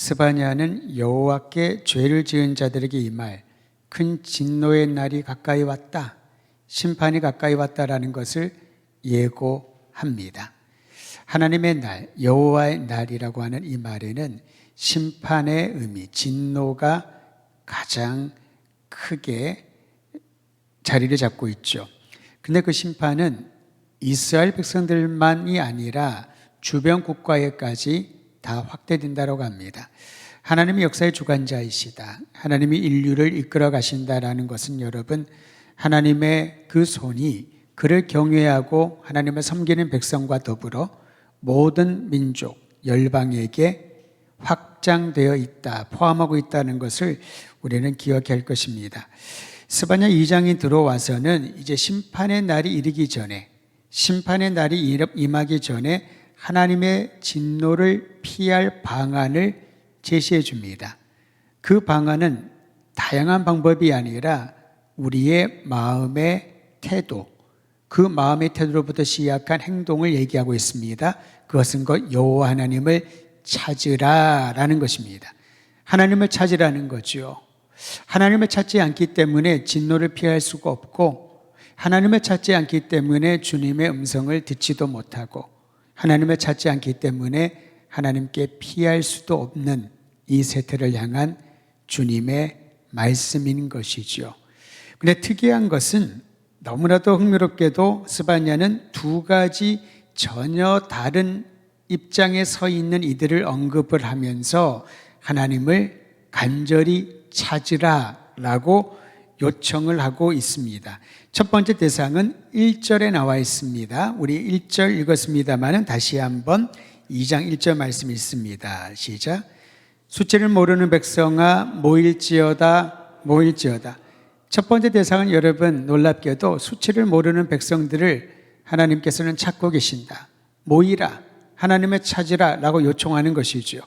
스바냐는 여호와께 죄를 지은 자들에게 임할 큰 진노의 날이 가까이 왔다, 심판이 가까이 왔다라는 것을 예고합니다. 하나님의 날, 여호와의 날이라고 하는 이 말에는 심판의 의미, 진노가 가장 크게 자리를 잡고 있죠. 근데 그 심판은 이스라엘 백성들만이 아니라 주변 국가에까지 다 확대된다고 합니다. 하나님이 역사의 주관자이시다, 하나님이 인류를 이끌어 가신다라는 것은 여러분, 하나님의 그 손이 그를 경외하고 하나님을 섬기는 백성과 더불어 모든 민족, 열방에게 확장되어 있다, 포함하고 있다는 것을 우리는 기억해야 할 것입니다. 스바냐 2장이 들어와서는 이제 심판의 날이 이르기 전에, 심판의 날이 임하기 전에 하나님의 진노를 피할 방안을 제시해 줍니다. 그 방안은 다양한 방법이 아니라 우리의 마음의 태도, 그 마음의 태도로부터 시작한 행동을 얘기하고 있습니다. 그것은 여호와 하나님을 찾으라라는 것입니다. 하나님을 찾으라는 거죠. 하나님을 찾지 않기 때문에 진노를 피할 수가 없고, 하나님을 찾지 않기 때문에 주님의 음성을 듣지도 못하고, 하나님을 찾지 않기 때문에 하나님께 피할 수도 없는 이 세태를 향한 주님의 말씀인 것이죠. 그런데 특이한 것은 너무나도 흥미롭게도 스바냐는 두 가지 전혀 다른 입장에 서 있는 이들을 언급을 하면서 하나님을 간절히 찾으라라고 요청을 하고 있습니다. 첫 번째 대상은 1절에 나와 있습니다. 우리 1절 읽었습니다만 다시 한번 2장 1절 말씀 읽습니다. 시작. 수치를 모르는 백성아 모일지어다, 모일지어다. 첫 번째 대상은 여러분 놀랍게도 수치를 모르는 백성들을 하나님께서는 찾고 계신다, 모이라, 하나님을 찾으라 라고 요청하는 것이죠.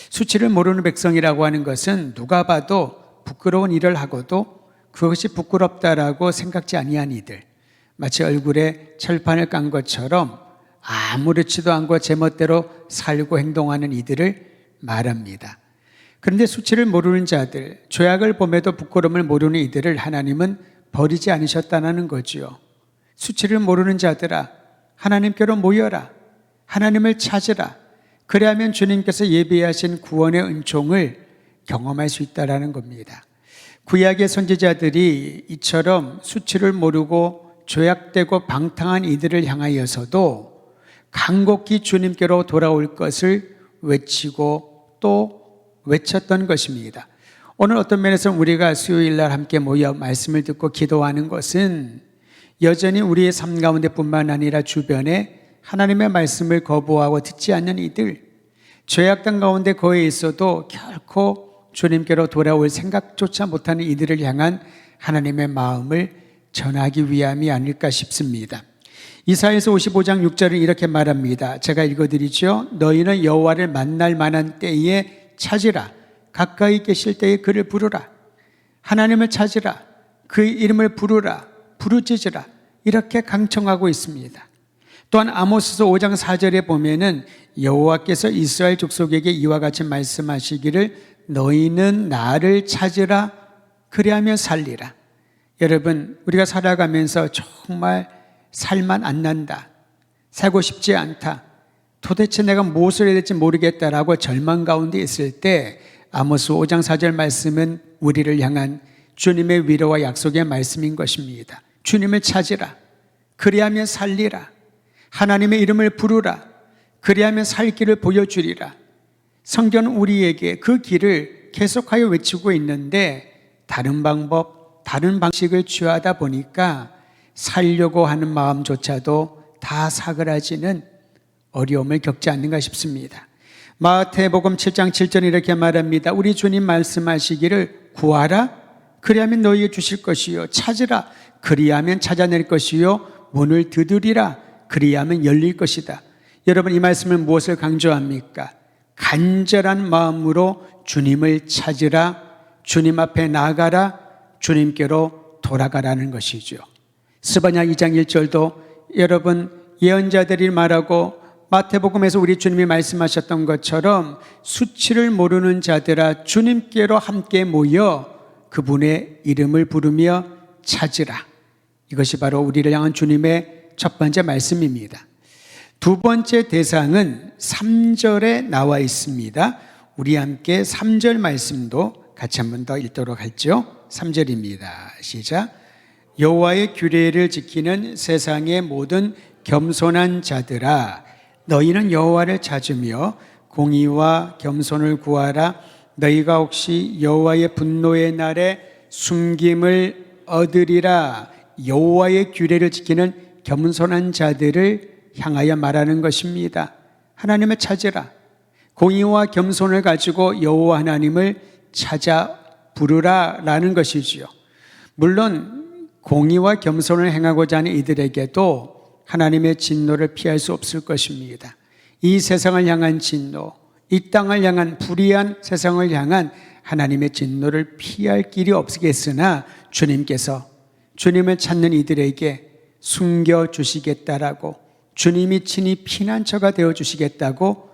수치를 모르는 백성이라고 하는 것은 누가 봐도 부끄러운 일을 하고도 그것이 부끄럽다라고 생각지 아니한 이들, 마치 얼굴에 철판을 깐 것처럼 아무렇지도 않고 제멋대로 살고 행동하는 이들을 말합니다. 그런데 수치를 모르는 자들, 죄악을 범해도 부끄러움을 모르는 이들을 하나님은 버리지 않으셨다는 거죠. 수치를 모르는 자들아, 하나님께로 모여라, 하나님을 찾으라. 그래야만 주님께서 예비하신 구원의 은총을 경험할 수 있다는 겁니다. 구약의 선지자들이 이처럼 수치를 모르고 죄악되고 방탕한 이들을 향하여서도 간곡히 주님께로 돌아올 것을 외치고 또 외쳤던 것입니다. 오늘 어떤 면에서 우리가 수요일날 함께 모여 말씀을 듣고 기도하는 것은 여전히 우리의 삶 가운데 뿐만 아니라 주변에 하나님의 말씀을 거부하고 듣지 않는 이들, 죄악당 가운데 거해 있어도 결코 주님께로 돌아올 생각조차 못하는 이들을 향한 하나님의 마음을 전하기 위함이 아닐까 싶습니다. 이사야서 55장 6절은 이렇게 말합니다. 제가 읽어드리죠. 너희는 여호와를 만날 만한 때에 찾으라, 가까이 계실 때에 그를 부르라, 하나님을 찾으라, 그의 이름을 부르라, 부르짖으라, 이렇게 강청하고 있습니다. 또한 아모스서 5장 4절에 보면은 여호와께서 이스라엘 족속에게 이와 같이 말씀하시기를 너희는 나를 찾으라, 그리하면 살리라. 여러분, 우리가 살아가면서 정말 살만 안 난다, 살고 싶지 않다, 도대체 내가 무엇을 해야 될지 모르겠다라고 절망 가운데 있을 때 아모스 5장 4절 말씀은 우리를 향한 주님의 위로와 약속의 말씀인 것입니다. 주님을 찾으라, 그리하면 살리라, 하나님의 이름을 부르라, 그리하면 살 길을 보여주리라. 성경은 우리에게 그 길을 계속하여 외치고 있는데 다른 방법, 다른 방식을 취하다 보니까 살려고 하는 마음조차도 다 사그라지는 어려움을 겪지 않는가 싶습니다. 마태복음 7장 7절 이렇게 말합니다. 우리 주님 말씀하시기를 구하라, 그리하면 너희에게 주실 것이요, 찾으라, 그리하면 찾아낼 것이요, 문을 두드리라, 그리하면 열릴 것이다. 여러분, 이 말씀은 무엇을 강조합니까? 간절한 마음으로 주님을 찾으라, 주님 앞에 나아가라, 주님께로 돌아가라는 것이죠. 스바냐 2장 1절도 여러분 예언자들이 말하고 마태복음에서 우리 주님이 말씀하셨던 것처럼 수치를 모르는 자들아 주님께로 함께 모여 그분의 이름을 부르며 찾으라. 이것이 바로 우리를 향한 주님의 첫 번째 말씀입니다. 두 번째 대상은 3절에 나와 있습니다. 우리 함께 3절 말씀도 같이 한 번 더 읽도록 할죠. 3절입니다. 시작. 여호와의 규례를 지키는 세상의 모든 겸손한 자들아 너희는 여호와를 찾으며 공의와 겸손을 구하라. 너희가 혹시 여호와의 분노의 날에 숨김을 얻으리라. 여호와의 규례를 지키는 겸손한 자들을 향하여 말하는 것입니다. 하나님을 찾으라. 공의와 겸손을 가지고 여호와 하나님을 찾아 부르라 라는 것이지요. 물론 공의와 겸손을 행하고자 하는 이들에게도 하나님의 진노를 피할 수 없을 것입니다. 이 세상을 향한 진노, 이 땅을 향한 불의한 세상을 향한 하나님의 진노를 피할 길이 없겠으나 주님께서 주님을 찾는 이들에게 숨겨주시겠다라고 주님이 친히 피난처가 되어주시겠다고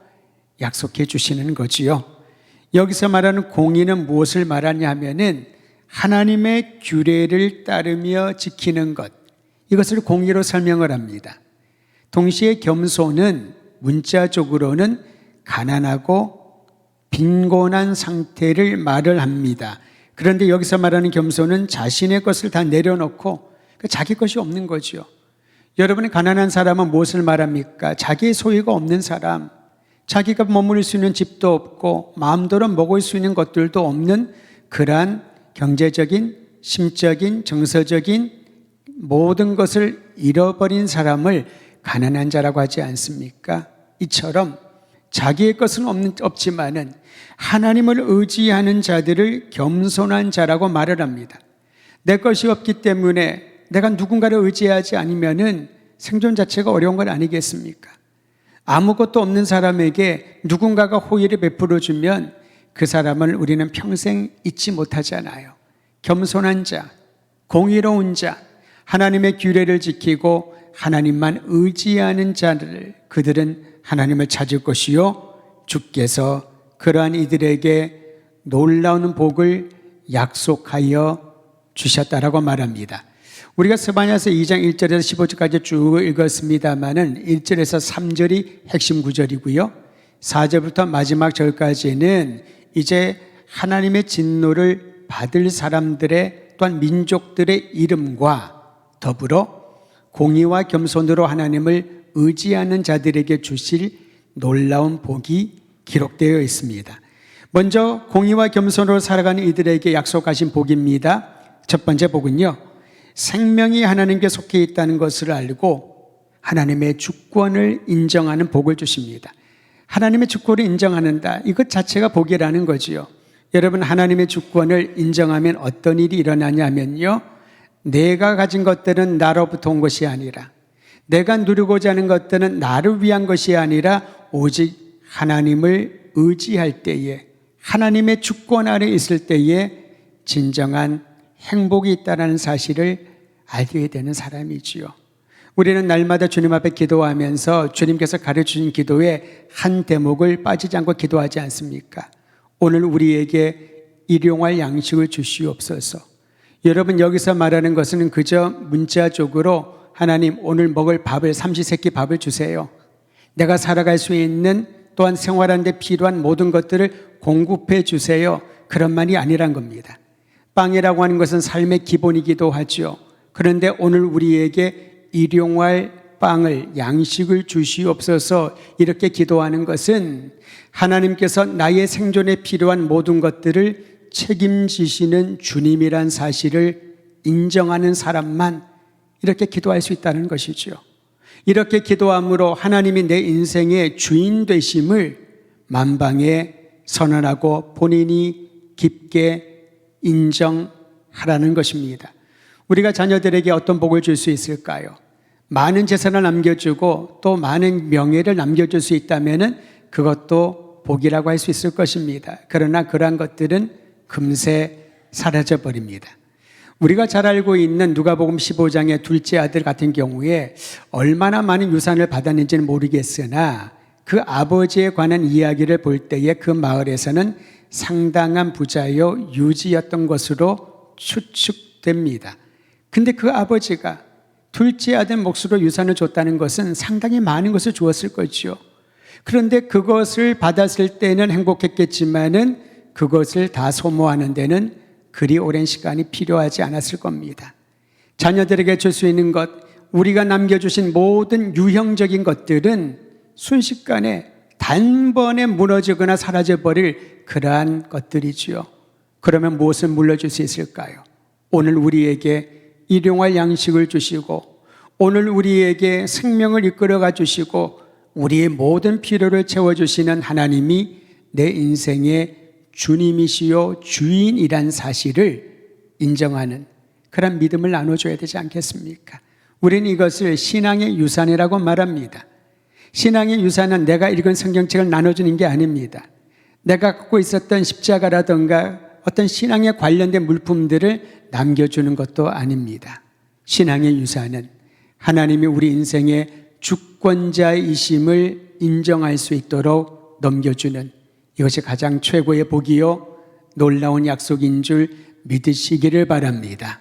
약속해 주시는 거지요. 여기서 말하는 공의는 무엇을 말하냐 하면은 하나님의 규례를 따르며 지키는 것, 이것을 공의로 설명을 합니다. 동시에 겸손은 문자적으로는 가난하고 빈곤한 상태를 말을 합니다. 그런데 여기서 말하는 겸손은 자신의 것을 다 내려놓고 자기 것이 없는 거죠. 여러분의 가난한 사람은 무엇을 말합니까? 자기의 소유가 없는 사람, 자기가 머무를 수 있는 집도 없고 마음대로 먹을 수 있는 것들도 없는 그러한 경제적인, 심적인, 정서적인 모든 것을 잃어버린 사람을 가난한 자라고 하지 않습니까? 이처럼 자기의 것은 없지만은 하나님을 의지하는 자들을 겸손한 자라고 말을 합니다. 내 것이 없기 때문에 내가 누군가를 의지하지 않으면은 생존 자체가 어려운 건 아니겠습니까? 아무것도 없는 사람에게 누군가가 호의를 베풀어주면 그 사람을 우리는 평생 잊지 못하잖아요. 겸손한 자, 공의로운 자, 하나님의 규례를 지키고 하나님만 의지하는 자들, 그들은 하나님을 찾을 것이요 주께서 그러한 이들에게 놀라운 복을 약속하여 주셨다라고 말합니다. 우리가 스바냐서 2장 1절에서 15절까지 쭉 읽었습니다마는 1절에서 3절이 핵심 구절이고요. 4절부터 마지막 절까지는 이제 하나님의 진노를 받을 사람들의 또한 민족들의 이름과 더불어 공의와 겸손으로 하나님을 의지하는 자들에게 주실 놀라운 복이 기록되어 있습니다. 먼저 공의와 겸손으로 살아가는 이들에게 약속하신 복입니다. 첫 번째 복은요, 생명이 하나님께 속해 있다는 것을 알고 하나님의 주권을 인정하는 복을 주십니다. 하나님의 주권을 인정하는다, 이것 자체가 복이라는 거지요. 여러분, 하나님의 주권을 인정하면 어떤 일이 일어나냐면요, 내가 가진 것들은 나로부터 온 것이 아니라, 내가 누리고자 하는 것들은 나를 위한 것이 아니라 오직 하나님을 의지할 때에, 하나님의 주권 아래 있을 때에 진정한 행복이 있다는 사실을 알게 되는 사람이지요. 우리는 날마다 주님 앞에 기도하면서 주님께서 가르쳐주신 기도의 한 대목을 빠지지 않고 기도하지 않습니까? 오늘 우리에게 일용할 양식을 주시옵소서. 여러분, 여기서 말하는 것은 그저 문자적으로 하나님 오늘 먹을 밥을 삼시세끼 밥을 주세요, 내가 살아갈 수 있는 또한 생활하는 데 필요한 모든 것들을 공급해 주세요, 그런 말이 아니란 겁니다. 빵이라고 하는 것은 삶의 기본이기도 하죠. 그런데 오늘 우리에게 일용할 빵을, 양식을 주시옵소서 이렇게 기도하는 것은 하나님께서 나의 생존에 필요한 모든 것들을 책임지시는 주님이란 사실을 인정하는 사람만 이렇게 기도할 수 있다는 것이죠. 이렇게 기도함으로 하나님이 내 인생의 주인 되심을 만방에 선언하고 본인이 깊게 인정하라는 것입니다. 우리가 자녀들에게 어떤 복을 줄 수 있을까요? 많은 재산을 남겨주고 또 많은 명예를 남겨줄 수 있다면 그것도 복이라고 할 수 있을 것입니다. 그러나 그러한 것들은 금세 사라져 버립니다. 우리가 잘 알고 있는 누가복음 15장의 둘째 아들 같은 경우에 얼마나 많은 유산을 받았는지는 모르겠으나 그 아버지에 관한 이야기를 볼 때에 그 마을에서는 상당한 부자요 유지였던 것으로 추측됩니다. 근데 그 아버지가 둘째 아들 몫으로 유산을 줬다는 것은 상당히 많은 것을 주었을 거지요. 그런데 그것을 받았을 때는 행복했겠지만은 그것을 다 소모하는 데는 그리 오랜 시간이 필요하지 않았을 겁니다. 자녀들에게 줄 수 있는 것, 우리가 남겨주신 모든 유형적인 것들은 순식간에 단번에 무너지거나 사라져버릴 그러한 것들이지요. 그러면 무엇을 물려줄 수 있을까요? 오늘 우리에게 일용할 양식을 주시고, 오늘 우리에게 생명을 이끌어가 주시고, 우리의 모든 필요를 채워주시는 하나님이 내 인생의 주님이시요 주인이란 사실을 인정하는 그런 믿음을 나눠줘야 되지 않겠습니까? 우리는 이것을 신앙의 유산이라고 말합니다. 신앙의 유산은 내가 읽은 성경책을 나눠주는 게 아닙니다. 내가 갖고 있었던 십자가라든가 어떤 신앙에 관련된 물품들을 남겨주는 것도 아닙니다. 신앙의 유산은 하나님이 우리 인생의 주권자이심을 인정할 수 있도록 넘겨주는, 이것이 가장 최고의 복이요 놀라운 약속인 줄 믿으시기를 바랍니다.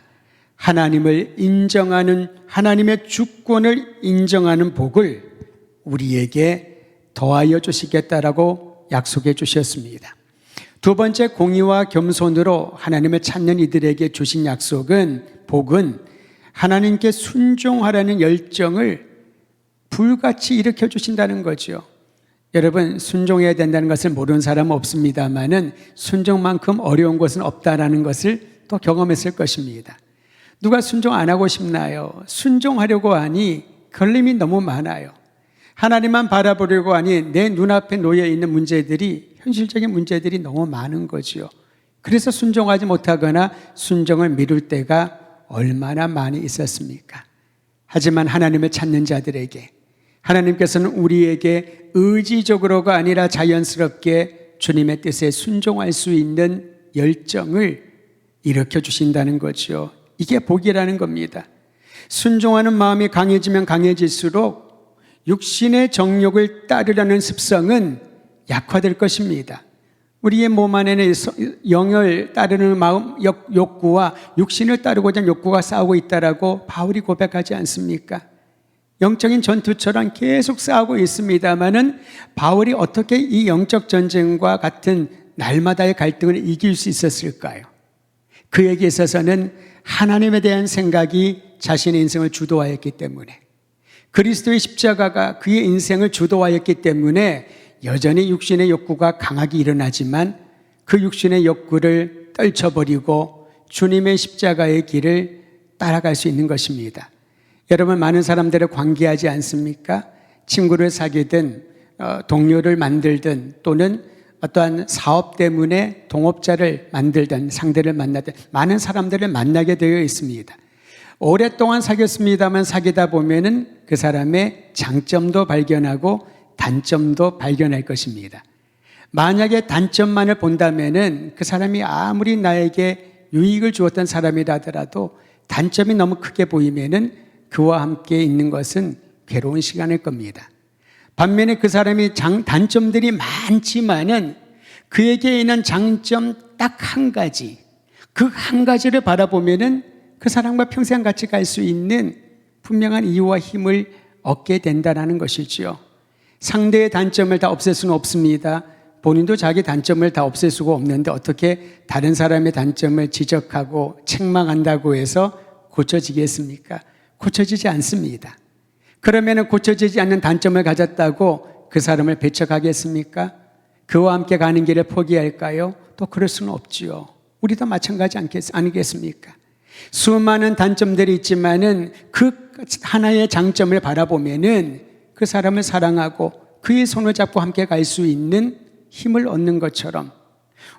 하나님을 인정하는, 하나님의 주권을 인정하는 복을 우리에게 더하여 주시겠다라고 약속해 주셨습니다. 두 번째, 공의와 겸손으로 하나님을 찾는 이들에게 주신 약속은, 복은 하나님께 순종하라는 열정을 불같이 일으켜 주신다는 거죠. 여러분, 순종해야 된다는 것을 모르는 사람은 없습니다만은 순종만큼 어려운 것은 없다라는 것을 또 경험했을 것입니다. 누가 순종 안 하고 싶나요? 순종하려고 하니 걸림이 너무 많아요. 하나님만 바라보려고 하니 내 눈앞에 놓여 있는 문제들이, 현실적인 문제들이 너무 많은 거지요. 그래서 순종하지 못하거나 순종을 미룰 때가 얼마나 많이 있었습니까? 하지만 하나님을 찾는 자들에게 하나님께서는 우리에게 의지적으로가 아니라 자연스럽게 주님의 뜻에 순종할 수 있는 열정을 일으켜 주신다는 거죠. 이게 복이라는 겁니다. 순종하는 마음이 강해지면 강해질수록 육신의 정욕을 따르려는 습성은 약화될 것입니다. 우리의 몸 안에는 영을 따르는 마음, 욕구와 육신을 따르고자 하는 욕구가 싸우고 있다라고 바울이 고백하지 않습니까? 영적인 전투처럼 계속 싸우고 있습니다만은 바울이 어떻게 이 영적 전쟁과 같은 날마다의 갈등을 이길 수 있었을까요? 그에게 있어서는 하나님에 대한 생각이 자신의 인생을 주도하였기 때문에, 그리스도의 십자가가 그의 인생을 주도하였기 때문에 여전히 육신의 욕구가 강하게 일어나지만 그 육신의 욕구를 떨쳐버리고 주님의 십자가의 길을 따라갈 수 있는 것입니다. 여러분, 많은 사람들을 관계하지 않습니까? 친구를 사귀든 동료를 만들든 또는 어떠한 사업 때문에 동업자를 만들든 상대를 만나든 많은 사람들을 만나게 되어 있습니다. 오랫동안 사귀었습니다만 사귀다 보면은 그 사람의 장점도 발견하고 단점도 발견할 것입니다. 만약에 단점만을 본다면은 그 사람이 아무리 나에게 유익을 주었던 사람이라 하더라도 단점이 너무 크게 보이면은 그와 함께 있는 것은 괴로운 시간일 겁니다. 반면에 그 사람이 단점들이 많지만은 그에게 있는 장점 딱 한 가지, 그 한 가지를 바라보면은 그 사람과 평생 같이 갈 수 있는 분명한 이유와 힘을 얻게 된다는 것이지요. 상대의 단점을 다 없앨 수는 없습니다. 본인도 자기 단점을 다 없앨 수가 없는데 어떻게 다른 사람의 단점을 지적하고 책망한다고 해서 고쳐지겠습니까? 고쳐지지 않습니다. 그러면 고쳐지지 않는 단점을 가졌다고 그 사람을 배척하겠습니까? 그와 함께 가는 길을 포기할까요? 또 그럴 수는 없지요. 우리도 마찬가지 아니겠습니까? 수많은 단점들이 있지만은 그 하나의 장점을 바라보면은 그 사람을 사랑하고 그의 손을 잡고 함께 갈 수 있는 힘을 얻는 것처럼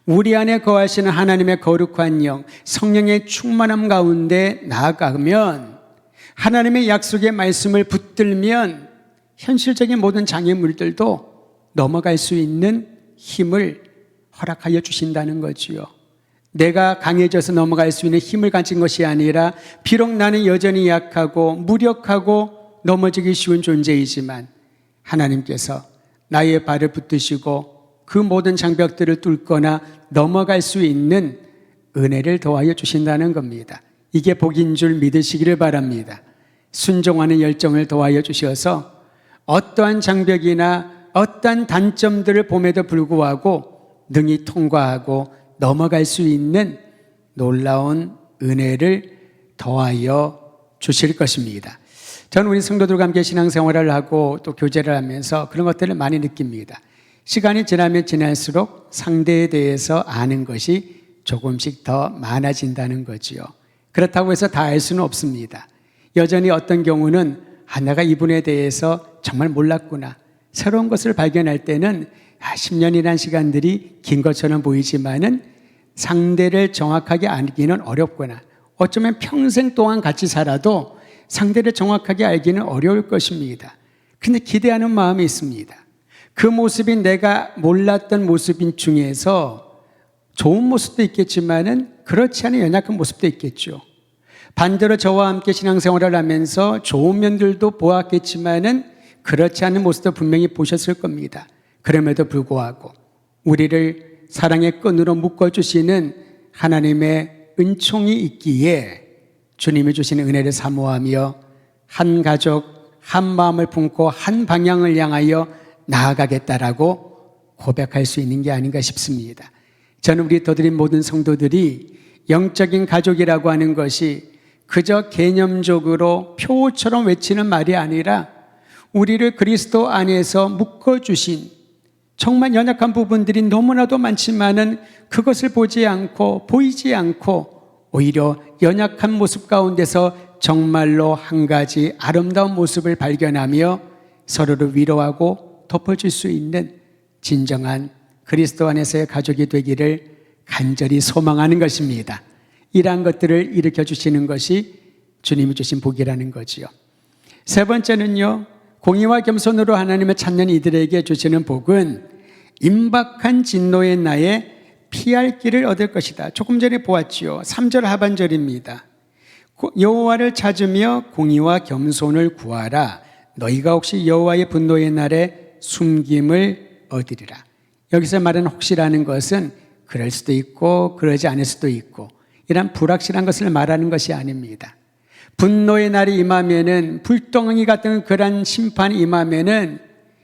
우리 안에 거하시는 하나님의 거룩한 영, 성령의 충만함 가운데 나아가면, 하나님의 약속의 말씀을 붙들면 현실적인 모든 장애물들도 넘어갈 수 있는 힘을 허락하여 주신다는 거지요. 내가 강해져서 넘어갈 수 있는 힘을 가진 것이 아니라 비록 나는 여전히 약하고 무력하고 넘어지기 쉬운 존재이지만 하나님께서 나의 발을 붙드시고 그 모든 장벽들을 뚫거나 넘어갈 수 있는 은혜를 더하여 주신다는 겁니다. 이게 복인 줄 믿으시기를 바랍니다. 순종하는 열정을 더하여 주셔서 어떠한 장벽이나 어떠한 단점들을 봄에도 불구하고 능히 통과하고 넘어갈 수 있는 놀라운 은혜를 더하여 주실 것입니다. 저는 우리 성도들과 함께 신앙생활을 하고 또 교제를 하면서 그런 것들을 많이 느낍니다. 시간이 지나면 지날수록 상대에 대해서 아는 것이 조금씩 더 많아진다는 거지요. 그렇다고 해서 다 알 수는 없습니다. 여전히 어떤 경우는 내가 이분에 대해서 정말 몰랐구나. 새로운 것을 발견할 때는 10년이라는 시간들이 긴 것처럼 보이지만은 상대를 정확하게 알기는 어렵구나. 어쩌면 평생 동안 같이 살아도 상대를 정확하게 알기는 어려울 것입니다. 근데 기대하는 마음이 있습니다. 그 모습이 내가 몰랐던 모습인 중에서 좋은 모습도 있겠지만은 그렇지 않은 연약한 모습도 있겠죠. 반대로 저와 함께 신앙생활을 하면서 좋은 면들도 보았겠지만은 그렇지 않은 모습도 분명히 보셨을 겁니다. 그럼에도 불구하고 우리를 사랑의 끈으로 묶어주시는 하나님의 은총이 있기에 주님이 주시는 은혜를 사모하며 한 가족, 한 마음을 품고 한 방향을 향하여 나아가겠다라고 고백할 수 있는 게 아닌가 싶습니다. 저는 우리 더드림 모든 성도들이 영적인 가족이라고 하는 것이 그저 개념적으로 표처럼 외치는 말이 아니라 우리를 그리스도 안에서 묶어주신 정말 연약한 부분들이 너무나도 많지만은 그것을 보지 않고 보이지 않고 오히려 연약한 모습 가운데서 정말로 한 가지 아름다운 모습을 발견하며 서로를 위로하고 덮어줄 수 있는 진정한 그리스도 안에서의 가족이 되기를 간절히 소망하는 것입니다. 이러한 것들을 일으켜 주시는 것이 주님이 주신 복이라는 거지요. 세 번째는요, 공의와 겸손으로 하나님을 찾는 이들에게 주시는 복은 임박한 진노의 날에 피할 길을 얻을 것이다. 조금 전에 보았지요. 3절 하반절입니다. 여호와를 찾으며 공의와 겸손을 구하라. 너희가 혹시 여호와의 분노의 날에 숨김을 얻으리라. 여기서 말하는 혹시라는 것은 그럴 수도 있고 그러지 않을 수도 있고 이런 불확실한 것을 말하는 것이 아닙니다. 분노의 날이 임하면은 불덩이 같은 그런 심판이 임하면은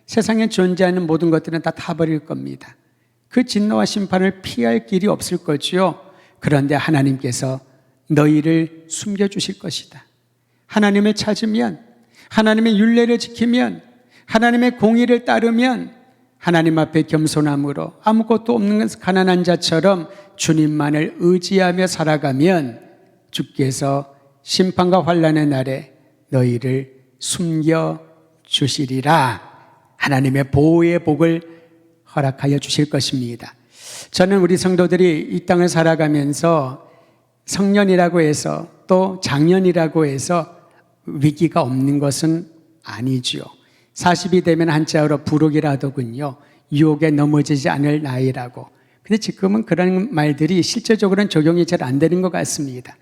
세상에 존재하는 모든 것들은 다 타버릴 겁니다. 그 진노와 심판을 피할 길이 없을 거지요. 그런데 하나님께서 너희를 숨겨주실 것이다. 하나님을 찾으면, 하나님의 율례를 지키면, 하나님의 공의를 따르면, 하나님 앞에 겸손함으로 아무것도 없는 가난한 자처럼 주님만을 의지하며 살아가면 주께서 심판과 환난의 날에 너희를 숨겨주시리라. 하나님의 보호의 복을 허락하여 주실 것입니다. 저는 우리 성도들이 이 땅을 살아가면서 성년이라고 해서 또 장년이라고 해서 위기가 없는 것은 아니지요. 40이 되면 한자어로 부록이라 하더군요. 유혹에 넘어지지 않을 나이라고. 근데 지금은 그런 말들이 실제적으로는 적용이 잘 안 되는 것 같습니다.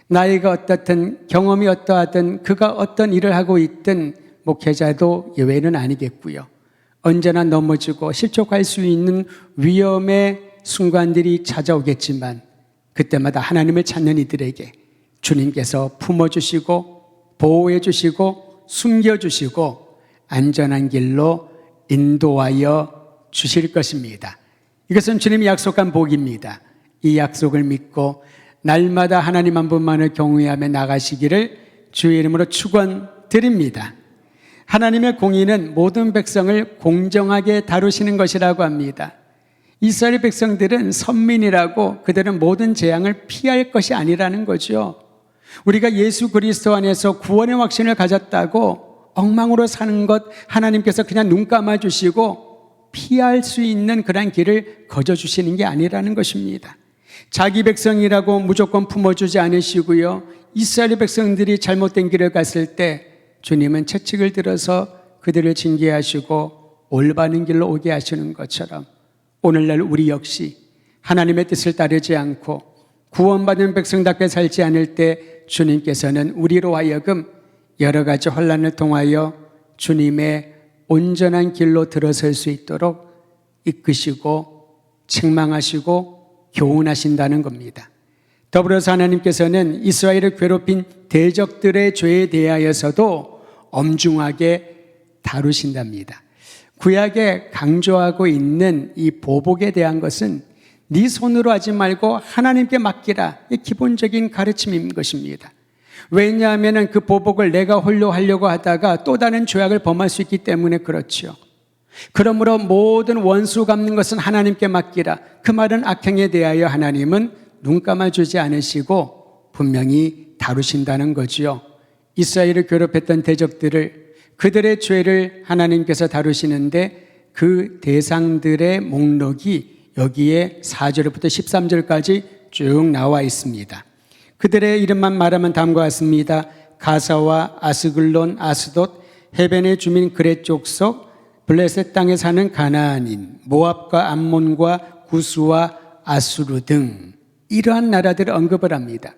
나이가 어떻든 경험이 어떠하든 그가 어떤 일을 하고 있든 목회자도 예외는 아니겠고요. 언제나 넘어지고 실족할 수 있는 위험의 순간들이 찾아오겠지만 그때마다 하나님을 찾는 이들에게 주님께서 품어주시고 보호해주시고 숨겨주시고 안전한 길로 인도하여 주실 것입니다. 이것은 주님이 약속한 복입니다. 이 약속을 믿고 날마다 하나님 한 분만을 경외하며 나가시기를 주의 이름으로 축원드립니다. 하나님의 공의는 모든 백성을 공정하게 다루시는 것이라고 합니다. 이스라엘 백성들은 선민이라고 그들은 모든 재앙을 피할 것이 아니라는 거죠. 우리가 예수 그리스도 안에서 구원의 확신을 가졌다고 엉망으로 사는 것 하나님께서 그냥 눈 감아주시고 피할 수 있는 그런 길을 거저주시는 게 아니라는 것입니다. 자기 백성이라고 무조건 품어주지 않으시고요. 이스라엘 백성들이 잘못된 길을 갔을 때 주님은 채찍을 들어서 그들을 징계하시고 올바른 길로 오게 하시는 것처럼 오늘날 우리 역시 하나님의 뜻을 따르지 않고 구원받은 백성답게 살지 않을 때 주님께서는 우리로 하여금 여러 가지 혼란을 통하여 주님의 온전한 길로 들어설 수 있도록 이끄시고 책망하시고 교훈하신다는 겁니다. 더불어서 하나님께서는 이스라엘을 괴롭힌 대적들의 죄에 대하여서도 엄중하게 다루신답니다. 구약에 강조하고 있는 이 보복에 대한 것은 네 손으로 하지 말고 하나님께 맡기라, 이 기본적인 가르침인 것입니다. 왜냐하면 그 보복을 내가 홀로 하려고 하다가 또 다른 죄악을 범할 수 있기 때문에 그렇죠. 그러므로 모든 원수 갚는 것은 하나님께 맡기라. 그 말은 악행에 대하여 하나님은 눈 감아주지 않으시고 분명히 다루신다는 거지요. 이스라엘을 괴롭혔던 대적들을, 그들의 죄를 하나님께서 다루시는데 그 대상들의 목록이 여기에 4절부터 13절까지 쭉 나와 있습니다. 그들의 이름만 말하면 다음과 같습니다. 가사와 아스글론, 아스돗, 해변의 주민 그렛 족속, 블레셋 땅에 사는 가나안인, 모압과 암몬과 구스와 아수르 등 이러한 나라들을 언급을 합니다.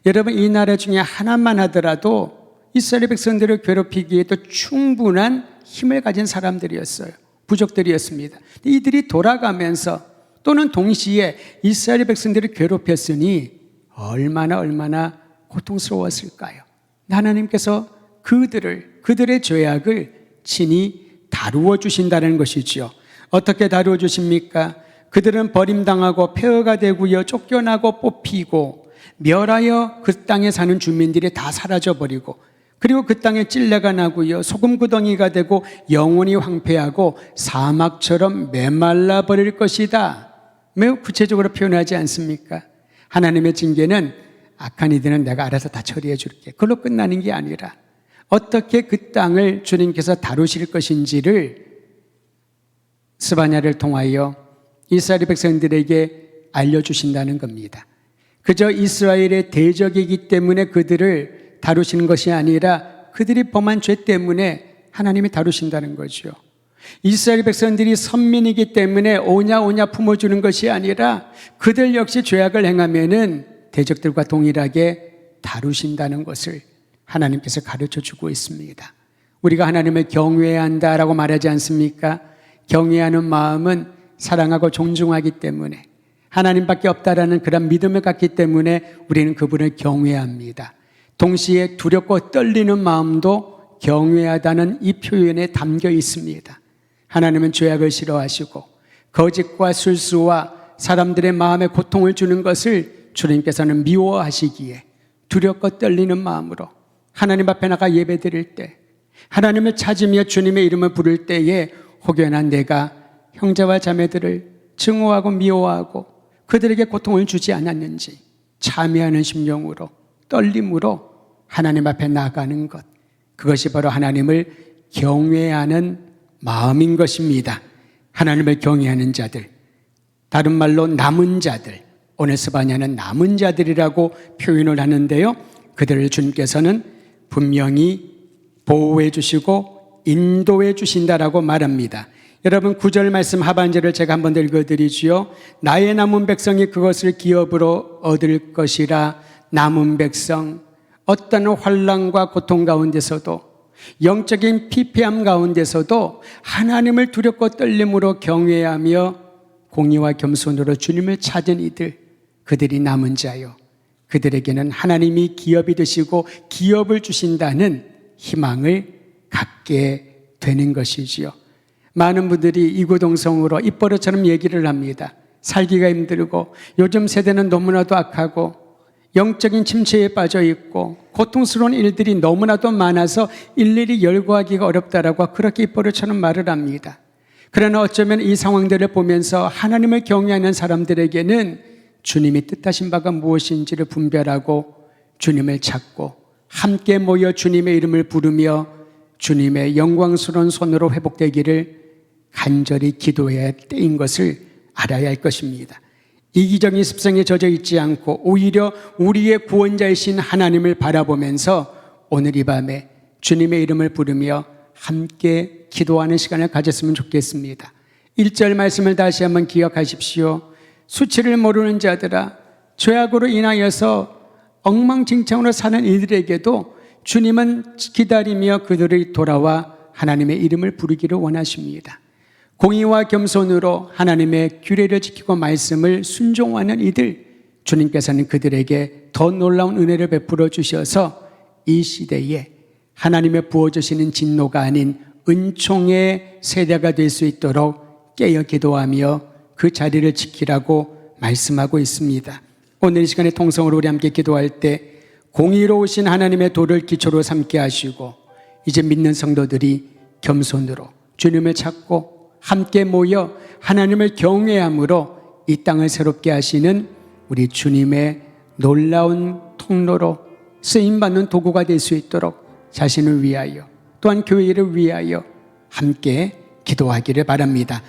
여러분, 이 나라 중에 하나만 하더라도 이스라엘 백성들을 괴롭히기에도 충분한 힘을 가진 사람들이었어요. 부족들이었습니다. 이들이 돌아가면서 또는 동시에 이스라엘 백성들을 괴롭혔으니 얼마나 고통스러웠을까요? 하나님께서 그들의 죄악을 친히 다루어 주신다는 것이지요. 어떻게 다루어 주십니까? 그들은 버림당하고 폐허가 되고요, 쫓겨나고 뽑히고 멸하여 그 땅에 사는 주민들이 다 사라져버리고, 그리고 그 땅에 찔레가 나고요, 소금구덩이가 되고 영원히 황폐하고 사막처럼 메말라 버릴 것이다. 매우 구체적으로 표현하지 않습니까? 하나님의 징계는 악한 이들은 내가 알아서 다 처리해 줄게, 그걸로 끝나는 게 아니라 어떻게 그 땅을 주님께서 다루실 것인지를 스바냐를 통하여 이스라엘 백성들에게 알려주신다는 겁니다. 그저 이스라엘의 대적이기 때문에 그들을 다루시는 것이 아니라 그들이 범한 죄 때문에 하나님이 다루신다는 거죠. 이스라엘 백성들이 선민이기 때문에 오냐 품어주는 것이 아니라 그들 역시 죄악을 행하면은 대적들과 동일하게 다루신다는 것을 하나님께서 가르쳐주고 있습니다. 우리가 하나님을 경외해야 한다라고 말하지 않습니까? 경외하는 마음은 사랑하고 존중하기 때문에, 하나님밖에 없다라는 그런 믿음을 갖기 때문에 우리는 그분을 경외합니다. 동시에 두렵고 떨리는 마음도 경외하다는 이 표현에 담겨 있습니다. 하나님은 죄악을 싫어하시고 거짓과 술수와 사람들의 마음에 고통을 주는 것을 주님께서는 미워하시기에 두렵고 떨리는 마음으로 하나님 앞에 나가 예배드릴 때, 하나님을 찾으며 주님의 이름을 부를 때에 혹여나 내가 형제와 자매들을 증오하고 미워하고 그들에게 고통을 주지 않았는지 참회하는 심령으로, 떨림으로 하나님 앞에 나아가는 것, 그것이 바로 하나님을 경외하는 마음인 것입니다. 하나님을 경외하는 자들, 다른 말로 남은 자들, 오늘 스바냐는 남은 자들이라고 표현을 하는데요, 그들을 주님께서는 분명히 보호해 주시고 인도해 주신다라고 말합니다. 여러분, 9절 말씀 하반절을 제가 한번 더 읽어드리지요. 나의 남은 백성이 그것을 기업으로 얻을 것이라. 남은 백성, 어떤 환난과 고통 가운데서도, 영적인 피폐함 가운데서도 하나님을 두렵고 떨림으로 경외하며 공의와 겸손으로 주님을 찾은 이들, 그들이 남은 자요, 그들에게는 하나님이 기업이 되시고 기업을 주신다는 희망을 갖게 되는 것이지요. 많은 분들이 이구동성으로 입버릇처럼 얘기를 합니다. 살기가 힘들고 요즘 세대는 너무나도 악하고 영적인 침체에 빠져 있고 고통스러운 일들이 너무나도 많아서 일일이 열거하기가 어렵다라고 그렇게 입버릇처럼 말을 합니다. 그러나 어쩌면 이 상황들을 보면서 하나님을 경외하는 사람들에게는 주님이 뜻하신 바가 무엇인지를 분별하고 주님을 찾고 함께 모여 주님의 이름을 부르며 주님의 영광스러운 손으로 회복되기를 간절히 기도해야 할 때인 것을 알아야 할 것입니다. 이기적인 습성에 젖어 있지 않고 오히려 우리의 구원자이신 하나님을 바라보면서 오늘 이 밤에 주님의 이름을 부르며 함께 기도하는 시간을 가졌으면 좋겠습니다. 1절 말씀을 다시 한번 기억하십시오. 수치를 모르는 자들아, 죄악으로 인하여서 엉망진창으로 사는 이들에게도 주님은 기다리며 그들이 돌아와 하나님의 이름을 부르기를 원하십니다. 공의와 겸손으로 하나님의 규례를 지키고 말씀을 순종하는 이들, 주님께서는 그들에게 더 놀라운 은혜를 베풀어 주셔서 이 시대에 하나님의 부어주시는 진노가 아닌 은총의 세대가 될 수 있도록 깨어 기도하며 그 자리를 지키라고 말씀하고 있습니다. 오늘 이 시간에 통성으로 우리 함께 기도할 때 공의로우신 하나님의 도를 기초로 삼게 하시고, 이제 믿는 성도들이 겸손으로 주님을 찾고 함께 모여 하나님을 경외함으로 이 땅을 새롭게 하시는 우리 주님의 놀라운 통로로 쓰임받는 도구가 될 수 있도록 자신을 위하여 또한 교회를 위하여 함께 기도하기를 바랍니다.